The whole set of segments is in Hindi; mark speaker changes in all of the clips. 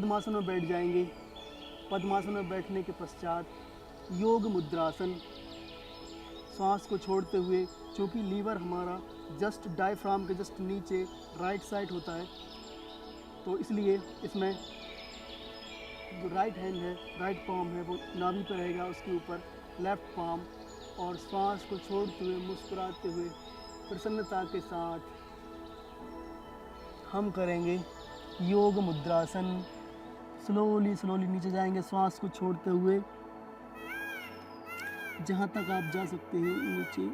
Speaker 1: पद्मासन में बैठ जाएंगे। पद्मासन में बैठने के पश्चात योग मुद्रासन, सांस को छोड़ते हुए, क्योंकि लीवर हमारा जस्ट डायफ्राम के जस्ट नीचे राइट साइड होता है, तो इसलिए इसमें जो राइट हैंड है, राइट पाम है, वो नाभि पर रहेगा, उसके ऊपर लेफ्ट पाम, और सांस को छोड़ते हुए मुस्कुराते हुए प्रसन्नता के साथ हम करेंगे योग मुद्रासन। स्लोली स्लोली नीचे जाएंगे सांस को छोड़ते हुए, जहाँ तक आप जा सकते हैं नीचे,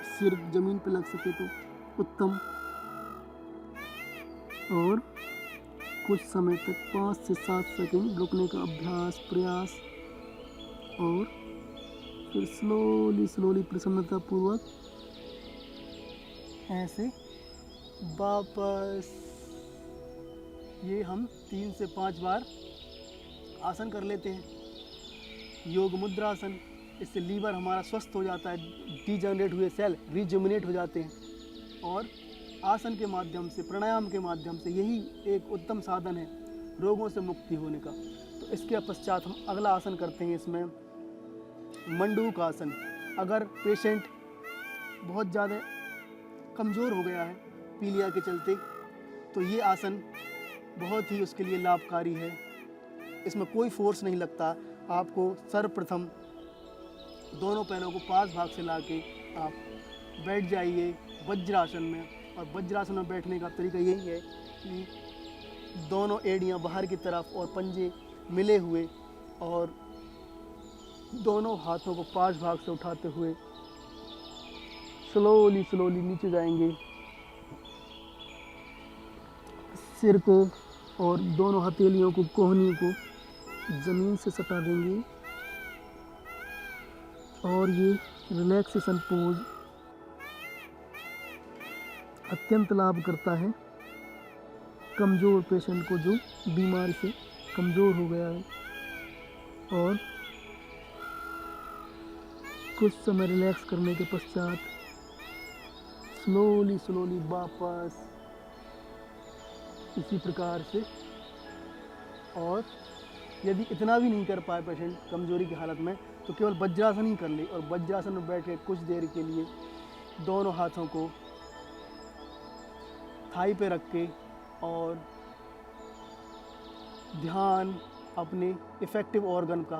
Speaker 1: सिर जमीन पर लग सके तो उत्तम। और कुछ समय तक 5 से 7 सेकंड रुकने का अभ्यास प्रयास, और फिर स्लोली स्लोली प्रसन्नता पूर्वक ऐसे वापस। ये हम 3 से 5 बार आसन कर लेते हैं, योग मुद्रासन। इससे लीवर हमारा स्वस्थ हो जाता है, डीजनरेट हुए सेल रिजुमिनेट हो जाते हैं। और आसन के माध्यम से, प्राणायाम के माध्यम से, यही एक उत्तम साधन है रोगों से मुक्ति होने का। तो इसके पश्चात हम अगला आसन करते हैं, इसमें मंडूक आसन। अगर पेशेंट बहुत ज़्यादा कमज़ोर हो गया है पीलिया के चलते, तो ये आसन बहुत ही उसके लिए लाभकारी है। इसमें कोई फोर्स नहीं लगता। आपको सर्वप्रथम दोनों पैरों को पास भाग से लाके आप बैठ जाइए वज्रासन में। और वज्रासन में बैठने का तरीका यही है कि दोनों एड़ियाँ बाहर की तरफ और पंजे मिले हुए, और दोनों हाथों को पास भाग से उठाते हुए स्लोली स्लोली नीचे जाएंगे। सिर को और दोनों हथेलियों को, कोहनी को ज़मीन से सटा देंगे। और ये रिलैक्सेशन पोज अत्यंत लाभ करता है कमज़ोर पेशेंट को, जो बीमारी से कमज़ोर हो गया है। और कुछ समय रिलैक्स करने के पश्चात स्लोली स्लोली वापस इसी प्रकार से। और यदि इतना भी नहीं कर पाए पेशेंट कमज़ोरी की हालत में, तो केवल वज्रासन ही कर ले। और वज्रासन में बैठ के कुछ देर के लिए दोनों हाथों को थाई पे रख के और ध्यान अपने इफ़ेक्टिव ऑर्गन का,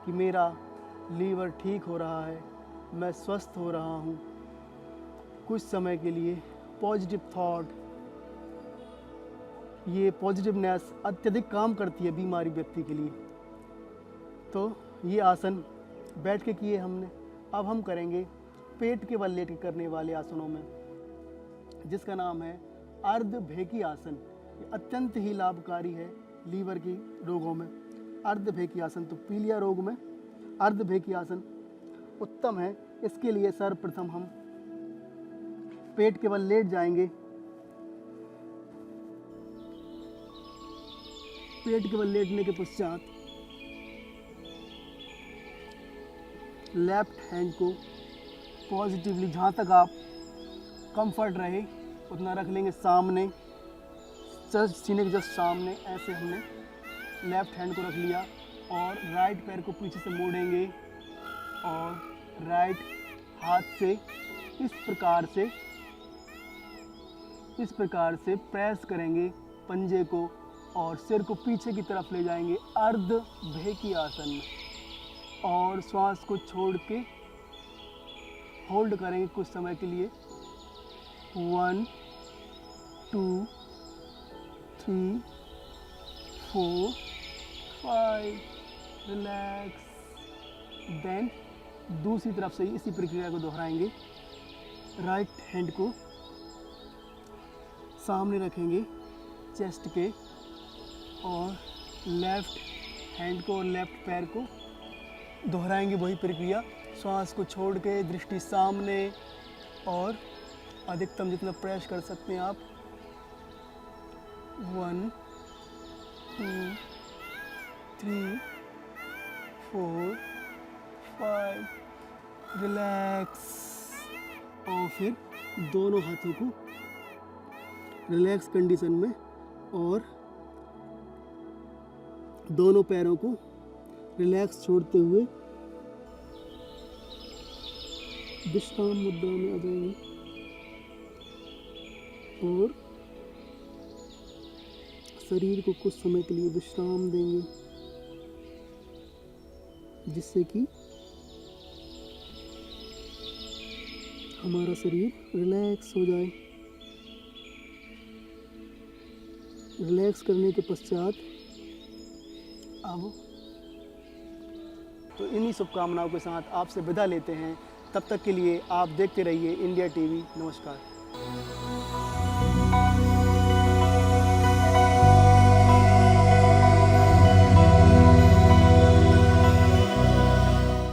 Speaker 1: कि मेरा लीवर ठीक हो रहा है, मैं स्वस्थ हो रहा हूँ, कुछ समय के लिए पॉजिटिव थॉट, ये पॉजिटिवनेस अत्यधिक काम करती है बीमारी व्यक्ति के लिए। तो ये आसन बैठ के किए हमने। अब हम करेंगे पेट के बल लेट के करने वाले आसनों में, जिसका नाम है अर्धभेकी आसन। ये अत्यंत ही लाभकारी है लीवर की रोगों में। अर्धभेकी आसन, तो पीलिया रोग में अर्धभेकी आसन उत्तम है। इसके लिए सर्वप्रथम हम पेट के बल लेट जाएंगे। पेट के बल लेटने के पश्चात लेफ्ट हैंड को पॉजिटिवली, जहाँ तक आप कंफर्ट रहे उतना रख लेंगे, सामने जस्ट सीने के जस्ट सामने। ऐसे हमने लेफ्ट हैंड को रख लिया और राइट पैर को पीछे से मोड़ेंगे और राइट हाथ से इस प्रकार से प्रेस करेंगे पंजे को और सिर को पीछे की तरफ ले जाएंगे अर्धभेकी आसन में। और श्वास को छोड़ के होल्ड करेंगे कुछ समय के लिए। 1 2 3 4 5 रिलैक्स। देन दूसरी तरफ से इसी प्रक्रिया को दोहराएंगे। राइट हैंड को सामने रखेंगे चेस्ट के और लेफ्ट हैंड को और लेफ्ट पैर को दोहराएंगे वही प्रक्रिया। श्वास को छोड़ के दृष्टि सामने और अधिकतम जितना प्रेस कर सकते हैं आप। 1 2 3 4 5 रिलैक्स। और फिर दोनों हाथों को रिलैक्स कंडीशन में और दोनों पैरों को रिलैक्स छोड़ते हुए विश्राम मुद्रा में आ जाएंगे और शरीर को कुछ समय के लिए विश्राम देंगे, जिससे कि हमारा शरीर रिलैक्स हो जाए। रिलैक्स करने के पश्चात अब तो इन्हीं शुभकामनाओं के साथ आपसे विदा लेते हैं। तब तक के लिए आप देखते रहिए इंडिया टीवी। नमस्कार।